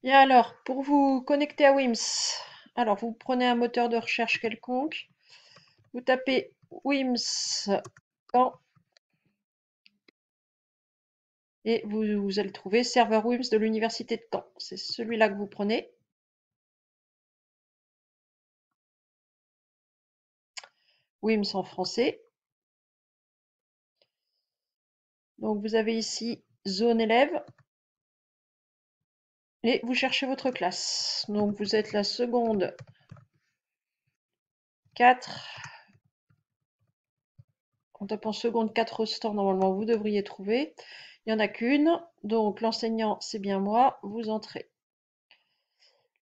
Bien alors, pour vous connecter à Wims, alors vous prenez un moteur de recherche quelconque, vous tapez Wims Caen et vous allez trouver serveur Wims de l'université de Caen. C'est celui-là que vous prenez. Wims en français. Donc vous avez ici zone élève et vous cherchez votre classe. Donc vous êtes la seconde 4. En tapant seconde 4 au stand, normalement vous devriez trouver. Il n'y en a qu'une, donc l'enseignant c'est bien moi, vous entrez.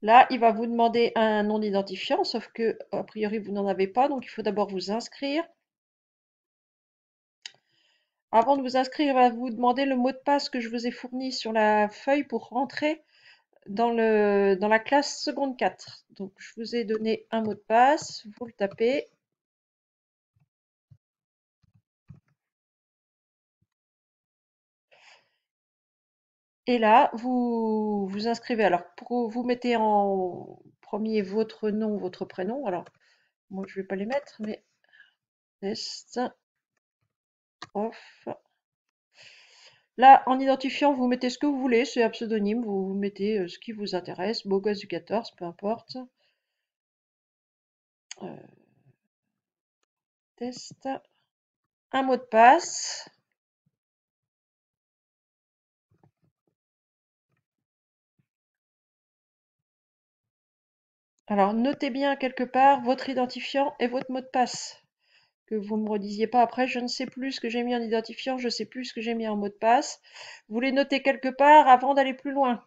Là, il va vous demander un nom d'identifiant, sauf que a priori vous n'en avez pas, donc il faut d'abord vous inscrire. Avant de vous inscrire, il va vous demander le mot de passe que je vous ai fourni sur la feuille pour rentrer dans la classe seconde 4. Donc je vous ai donné un mot de passe, vous le tapez. Et là, vous vous inscrivez. Alors, vous mettez en premier votre nom, votre prénom. Alors, moi, je vais pas les mettre, mais test, off. Là, en identifiant, vous mettez ce que vous voulez, c'est un pseudonyme, vous mettez ce qui vous intéresse, beau gosse du 14, peu importe. Euh, test. Un mot de passe. Alors, notez bien quelque part votre identifiant et votre mot de passe. Que vous ne me redisiez pas après, je ne sais plus ce que j'ai mis en identifiant, je ne sais plus ce que j'ai mis en mot de passe. Vous les notez quelque part avant d'aller plus loin.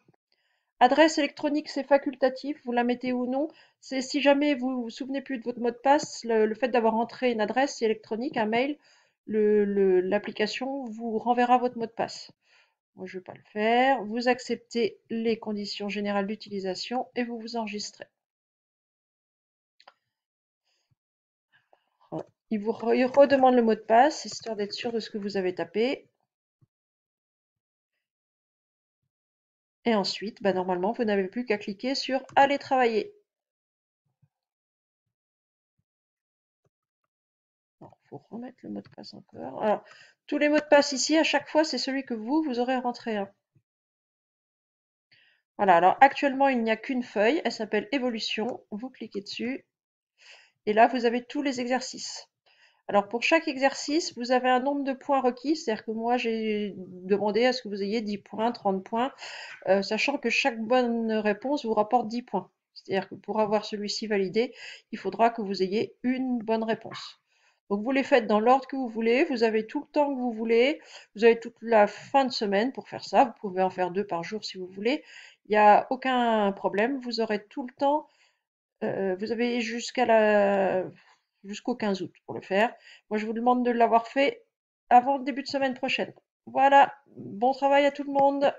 Adresse électronique, c'est facultatif, vous la mettez ou non. C'est si jamais vous vous souvenez plus de votre mot de passe, le fait d'avoir entré une adresse électronique, un mail, l'application vous renverra votre mot de passe. Moi, je ne vais pas le faire. Vous acceptez les conditions générales d'utilisation et vous vous enregistrez. Il redemande le mot de passe, histoire d'être sûr de ce que vous avez tapé. Et ensuite, bah, normalement, vous n'avez plus qu'à cliquer sur Aller travailler. Il faut remettre le mot de passe encore. Alors, tous les mots de passe ici, à chaque fois, c'est celui que vous aurez rentré. Hein. Voilà, alors actuellement, il n'y a qu'une feuille, elle s'appelle Évolution. Vous cliquez dessus, et là, vous avez tous les exercices. Alors, pour chaque exercice, vous avez un nombre de points requis, c'est-à-dire que moi, j'ai demandé à ce que vous ayez 10 points, 30 points, sachant que chaque bonne réponse vous rapporte 10 points. C'est-à-dire que pour avoir celui-ci validé, il faudra que vous ayez une bonne réponse. Donc vous les faites dans l'ordre que vous voulez, vous avez tout le temps que vous voulez, vous avez toute la fin de semaine pour faire ça, vous pouvez en faire 2 par jour si vous voulez, il n'y a aucun problème, vous aurez tout le temps, vous avez jusqu'au 15 août pour le faire. Moi je vous demande de l'avoir fait avant le début de semaine prochaine. Voilà, bon travail à tout le monde.